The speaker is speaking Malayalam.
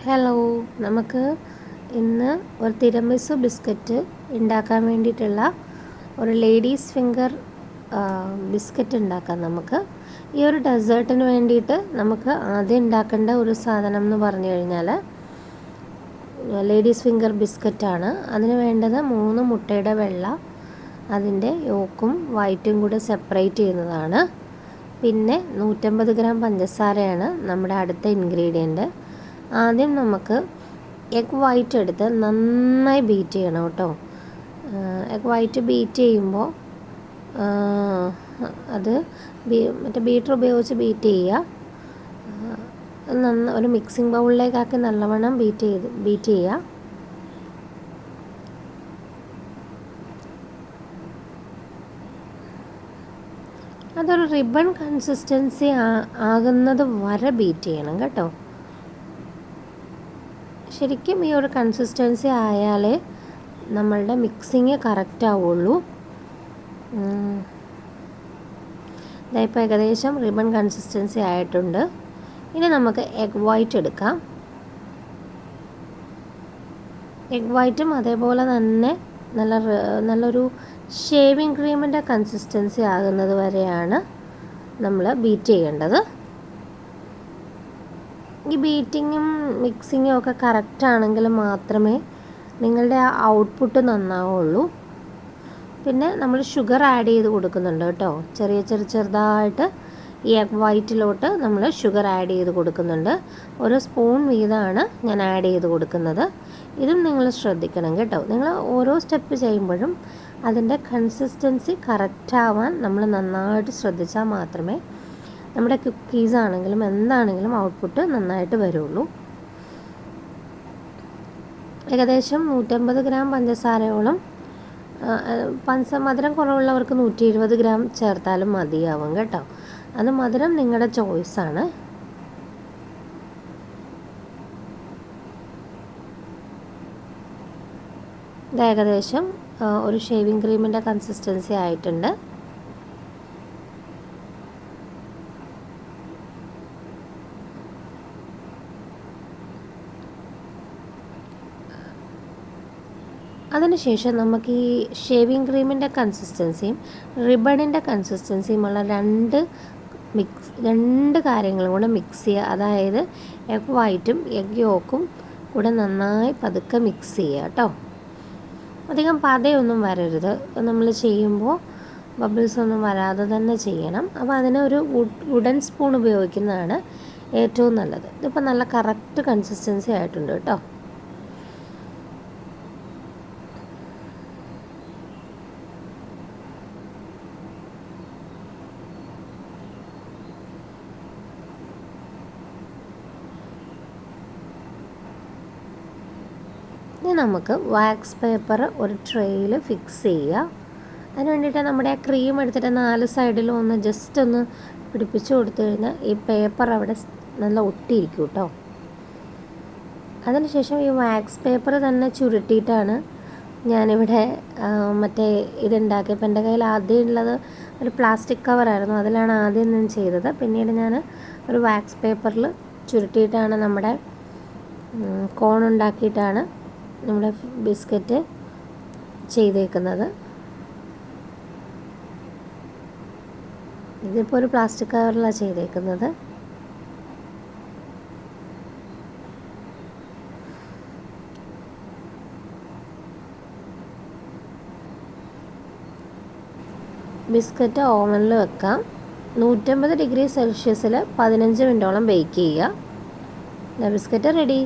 ഹലോ, നമുക്ക് ഇന്ന് ഒരു തിരമിസു ബിസ്ക്കറ്റ് ഉണ്ടാക്കാൻ വേണ്ടിയിട്ടുള്ള ഒരു ലേഡീസ് ഫിംഗർ ബിസ്ക്കറ്റ് ഉണ്ടാക്കാം. നമുക്ക് ഈ ഒരു ഡെസേർട്ടിന് വേണ്ടിയിട്ട് നമുക്ക് ആദ്യം ഉണ്ടാക്കേണ്ട ഒരു സാധനം എന്ന് പറഞ്ഞു കഴിഞ്ഞാൽ ലേഡീസ് ഫിംഗർ ബിസ്ക്കറ്റാണ്. അതിന് വേണ്ടത് 3 മുട്ടയുടെ വെള്ള, അതിൻ്റെ യോക്കും വൈറ്റും കൂടെ സെപ്പറേറ്റ് ചെയ്യുന്നതാണ്. പിന്നെ 150 ഗ്രാം പഞ്ചസാരയാണ് നമ്മുടെ അടുത്ത ഇൻഗ്രീഡിയൻറ്റ്. ആദ്യം നമുക്ക് എഗ് വൈറ്റ് എടുത്ത് നന്നായി ബീറ്റ് ചെയ്യണം കേട്ടോ. എഗ് വൈറ്റ് ബീറ്റ് ചെയ്യുമ്പോൾ അത് മറ്റേ ബീറ്റർ ഉപയോഗിച്ച് ബീറ്റ് ചെയ്യുക. ഒരു മിക്സിംഗ് ബൗളിലേക്കാക്കി നല്ലവണ്ണം ബീറ്റ് ചെയ്യുക. അതൊരു റിബൺ കൺസിസ്റ്റൻസി ആകുന്നത് വരെ ബീറ്റ് ചെയ്യണം കേട്ടോ. ശരിക്കും ഈ ഒരു കൺസിസ്റ്റൻസി ആയാലേ നമ്മളുടെ മിക്സിങ് കറക്റ്റ് ആവുള്ളൂ. ഇതായിപ്പോൾ ഏകദേശം റിബൺ കൺസിസ്റ്റൻസി ആയിട്ടുണ്ട്. ഇനി നമുക്ക് എഗ് വൈറ്റ് എടുക്കാം. എഗ് വൈറ്റും അതേപോലെ തന്നെ നല്ലൊരു ഷേവിങ് ക്രീമിൻ്റെ കൺസിസ്റ്റൻസി ആകുന്നത് വരെയാണ് നമ്മൾ ബീറ്റ് ചെയ്യേണ്ടത്. ഈ ബീറ്റിങ്ങും മിക്സിങ്ങും ഒക്കെ കറക്റ്റ് ആണെങ്കിൽ മാത്രമേ നിങ്ങളുടെ ഔട്ട്പുട്ട് നന്നാവുള്ളൂ. പിന്നെ നമ്മൾ ഷുഗർ ആഡ് ചെയ്ത് കൊടുക്കുന്നുണ്ട് കേട്ടോ. ചെറുതായിട്ട് ഈ എഗ് വൈറ്റിലോട്ട് നമ്മൾ ഷുഗർ ആഡ് ചെയ്ത് കൊടുക്കുന്നുണ്ട്. ഒരു സ്പൂൺ വീതമാണ് ഞാൻ ആഡ് ചെയ്ത് കൊടുക്കുന്നത്. ഇതും നിങ്ങൾ ശ്രദ്ധിക്കണം കേട്ടോ. നിങ്ങൾ ഓരോ സ്റ്റെപ്പ് ചെയ്യുമ്പോഴും അതിൻ്റെ കൺസിസ്റ്റൻസി കറക്റ്റ് ആവാൻ നമ്മൾ നന്നായിട്ട് ശ്രദ്ധിച്ചാൽ മാത്രമേ നമ്മുടെ കുക്കീസ് ആണെങ്കിലും എന്താണെങ്കിലും ഔട്ട്പുട്ട് നന്നായിട്ട് വരുള്ളൂ. ഏകദേശം 150 ഗ്രാം പഞ്ചസാരയോളം, മധുരം കുറവുള്ളവർക്ക് 120 ഗ്രാം ചേർത്താലും മതിയാവും കേട്ടോ. അത് മധുരം നിങ്ങളുടെ ചോയ്സാണ്. ഇത് ഏകദേശം ഒരു ഷേവിങ് ക്രീമിൻ്റെ കൺസിസ്റ്റൻസി ആയിട്ടുണ്ട്. അതിനുശേഷം നമുക്ക് ഈ ഷേവിങ് ക്രീമിൻ്റെ കൺസിസ്റ്റൻസിയും റിബണിൻ്റെ കൺസിസ്റ്റൻസിയുമുള്ള രണ്ട് കാര്യങ്ങളും കൂടെ മിക്സ് ചെയ്യുക. അതായത് എഗ് വൈറ്റും എഗ് യോക്കും കൂടെ നന്നായി പതുക്കെ മിക്സ് ചെയ്യുക കേട്ടോ. അധികം പതയൊന്നും വരരുത്. നമ്മൾ ചെയ്യുമ്പോൾ ബബിൾസ് ഒന്നും വരാതെ തന്നെ ചെയ്യണം. അപ്പോൾ അതിനൊരു വുഡൻ സ്പൂൺ ഉപയോഗിക്കുന്നതാണ് ഏറ്റവും നല്ലത്. ഇതിപ്പോൾ നല്ല കറക്റ്റ് കൺസിസ്റ്റൻസി ആയിട്ടുണ്ട് കേട്ടോ. ഇനി നമുക്ക് വാക്സ് പേപ്പർ ഒരു ട്രേയിൽ ഫിക്സ് ചെയ്യുക. അതിന് വേണ്ടിയിട്ട് നമ്മുടെ ആ ക്രീം എടുത്തിട്ട് 4 സൈഡിലും ഒന്ന് ജസ്റ്റ് ഒന്ന് പിടിപ്പിച്ച് കൊടുത്തു കഴിഞ്ഞാൽ ഈ പേപ്പർ അവിടെ നല്ല ഒട്ടിയിരിക്കും കേട്ടോ. അതിനുശേഷം ഈ വാക്സ് പേപ്പർ തന്നെ ചുരുട്ടിയിട്ടാണ് ഞാനിവിടെ മറ്റേ ഇതുണ്ടാക്കിയപ്പോൾ എൻ്റെ കയ്യിൽ ആദ്യം ഉള്ളത് ഒരു പ്ലാസ്റ്റിക് കവറായിരുന്നു. അതിലാണ് ആദ്യം ഞാൻ ചെയ്തത്. പിന്നീട് ഞാൻ ഒരു വാക്സ് പേപ്പറിൽ ചുരുട്ടിയിട്ടാണ് നമ്മുടെ കോൺ ഉണ്ടാക്കിയിട്ടാണ് നമ്മുടെ ബിസ്ക്കറ്റ് ചെയ്തേക്കുന്നത്. ഇതിപ്പോൾ ഒരു പ്ലാസ്റ്റിക് കവറിലാണ് ചെയ്തേക്കുന്നത്. ബിസ്ക്കറ്റ് ഓവനിൽ വെക്കാം. 150 ഡിഗ്രി സെൽഷ്യസിൽ 15 മിനിറ്റോളം ബേക്ക് ചെയ്യുക. Biscuit ready.